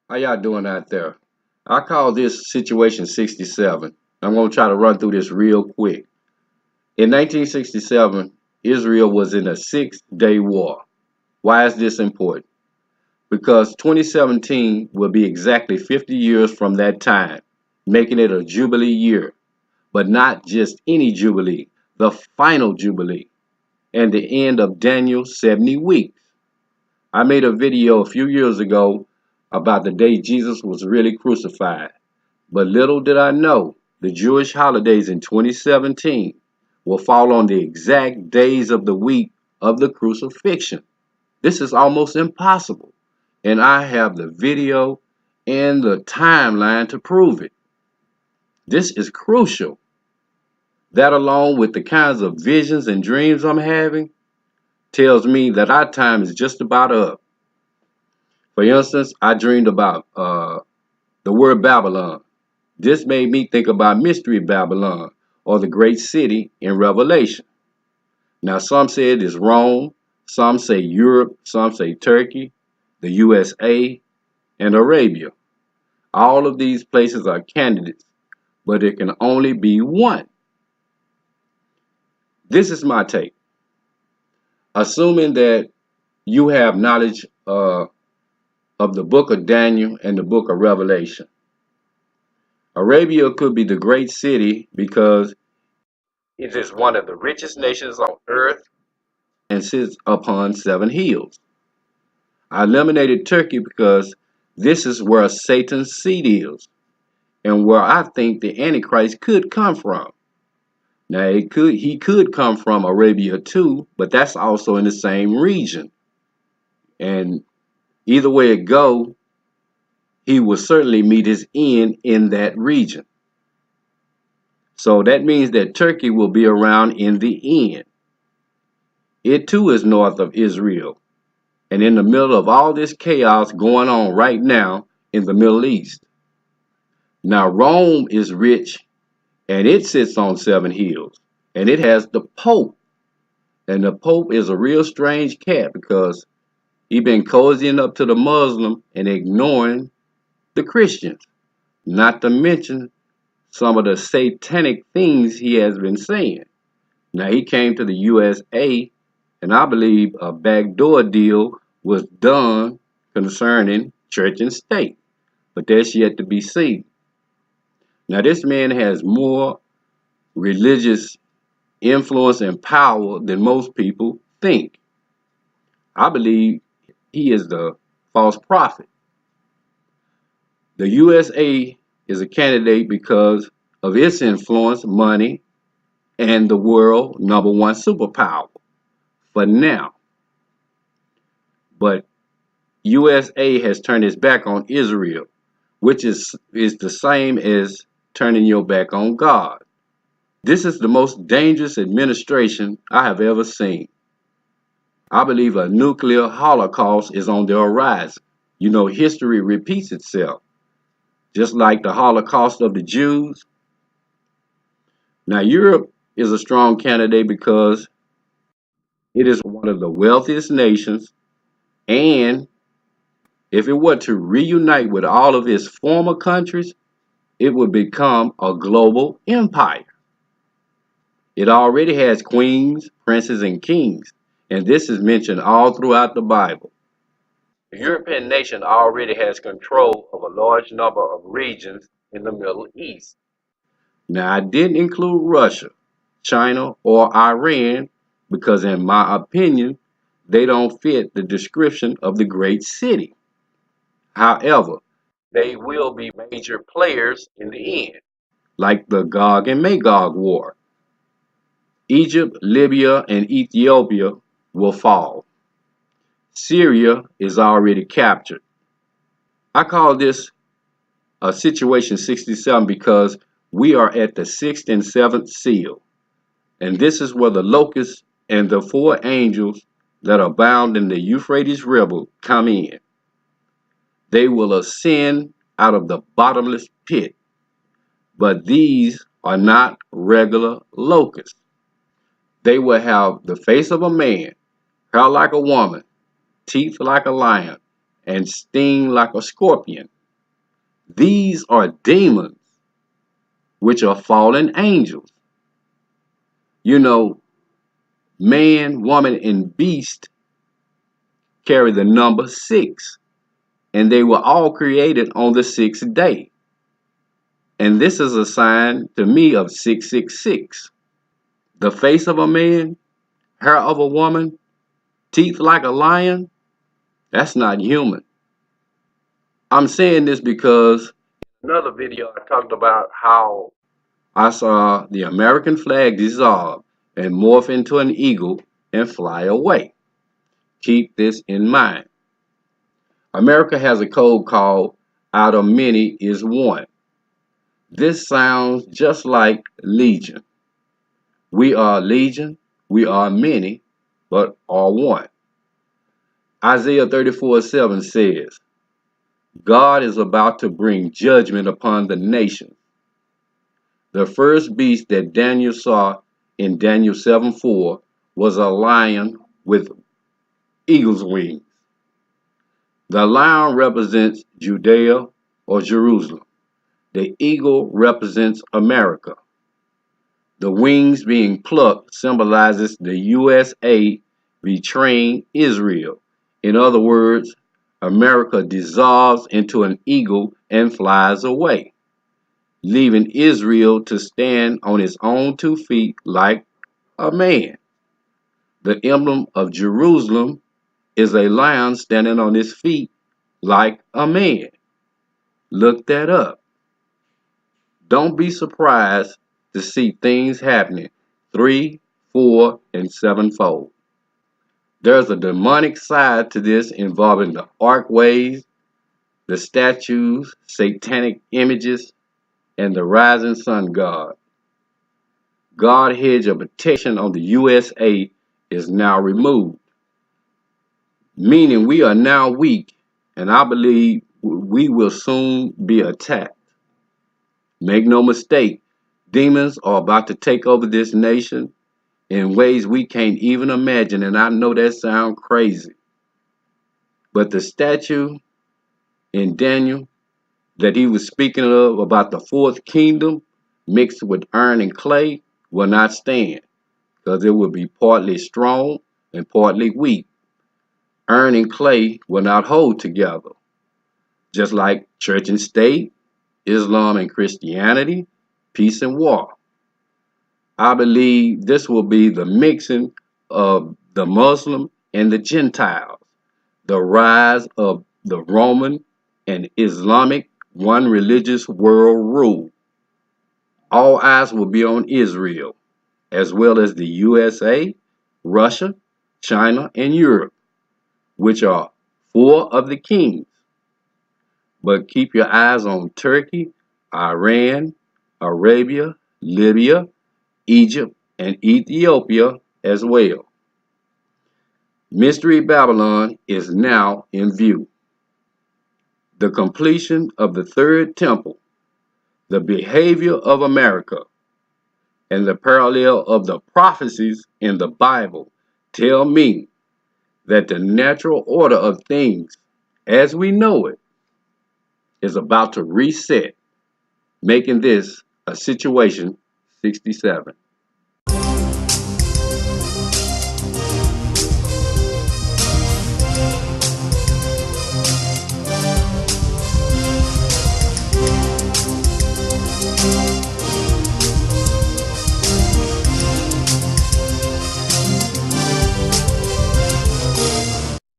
How y'all doing out there? I call this Situation 67. I'm going to try to run through this real quick. In 1967, Israel was in a 6-day war. Why is this important? Because 2017 will be exactly 50 years from that time, making it a Jubilee year. But not just any Jubilee, the final Jubilee, and the end of Daniel's 70 weeks. I made a video a few years ago about the day Jesus was really crucified. But little did I know, the Jewish holidays in 2017 will fall on the exact days of the week of the crucifixion. This is almost impossible, and I have the video and the timeline to prove it. This is crucial. That, along with the kinds of visions and dreams I'm having, tells me that our time is just about up. For instance, I dreamed about the word Babylon. This made me think about Mystery Babylon, or the great city in Revelation. Now, some say it is Rome, some say Europe, some say Turkey, the USA, and Arabia. All of these places are candidates, but it can only be one. This is my take. Assuming that you have knowledge of the book of Daniel and the book of Revelation, Arabia could be the great city because it is one of the richest nations on earth and sits upon 7 hills. I eliminated Turkey because this is where Satan's seat is and where I think the Antichrist could come from. Now he could come from Arabia too, but that's also in the same region. And either way it go, he will certainly meet his end in that region. So that means that Turkey will be around in the end. It too is north of Israel and in the middle of all this chaos going on right now in the Middle East. Now, Rome is rich and it sits on 7 hills and it has the Pope. And the Pope is a real strange cat because he been cozying up to the Muslim and ignoring the Christians, not to mention some of the satanic things he has been saying. Now, he came to the USA, and I believe a backdoor deal was done concerning church and state, but that's yet to be seen. Now, this man has more religious influence and power than most people think. I believe he is the false prophet. The USA is a candidate because of its influence, money, and the world #1 superpower for now. But USA has turned its back on Israel, which is the same as turning your back on God. This is the most dangerous administration I have ever seen. I believe a nuclear holocaust is on the horizon. You know, history repeats itself, just like the Holocaust of the Jews. Now, Europe is a strong candidate because it is one of the wealthiest nations, and if it were to reunite with all of its former countries, it would become a global empire. It already has queens, princes, and kings, and this is mentioned all throughout the Bible. The European nation already has control of a large number of regions in the Middle East. Now, I didn't include Russia, China, or Iran because, in my opinion, they don't fit the description of the great city. However, they will be major players in the end, like the Gog and Magog war. Egypt, Libya, and Ethiopia will fall. Syria is already captured. I call this a situation 67 because we are at the 6th and 7th seal. And this is where the locusts and the 4 angels that are bound in the Euphrates River come in. They will ascend out of the bottomless pit. But these are not regular locusts. They will have the face of a man, hair like a woman, teeth like a lion, and sting like a scorpion. These are demons, which are fallen angels. You know, man, woman, and beast carry the number 6, and they were all created on the 6th day. And this is a sign to me of 666. The face of a man, hair of a woman, teeth like a lion, that's not human. I'm saying this because in another video I talked about how I saw the American flag dissolve and morph into an eagle and fly away. Keep this in mind. America has a code called out of many is one. This sounds just like Legion. We are Legion, we are many, but are one. Isaiah 34:7 says, God is about to bring judgment upon the nation. The first beast that Daniel saw in Daniel 7:4 was a lion with eagle's wings. The lion represents Judea or Jerusalem. The eagle represents America. The wings being plucked symbolizes the USA betraying Israel. In other words, America dissolves into an eagle and flies away, leaving Israel to stand on its own 2 feet like a man. The emblem of Jerusalem is a lion standing on his feet like a man. Look that up. Don't be surprised to see things happening 3, 4, and 7-fold. There's a demonic side to this involving the archways, the statues, satanic images, and the rising sun god. God's hedge of protection on the USA is now removed, meaning we are now weak, and I believe we will soon be attacked. Make no mistake, demons are about to take over this nation in ways we can't even imagine, and I know that sounds crazy. But the statue in Daniel that he was speaking of about the 4th kingdom mixed with iron and clay will not stand, because it will be partly strong and partly weak. Iron and clay will not hold together, just like church and state, Islam and Christianity, peace and war. I believe this will be the mixing of the Muslim and the Gentiles, the rise of the Roman and Islamic one religious world rule. All eyes will be on Israel, as well as the USA, Russia, China, and Europe, which are 4 of the kings. But keep your eyes on Turkey, Iran, Arabia, Libya, Egypt, and Ethiopia as well. Mystery Babylon is now in view. The completion of the 3rd temple, the behavior of America, and the parallel of the prophecies in the Bible tell me that the natural order of things as we know it is about to reset, making this a situation 67.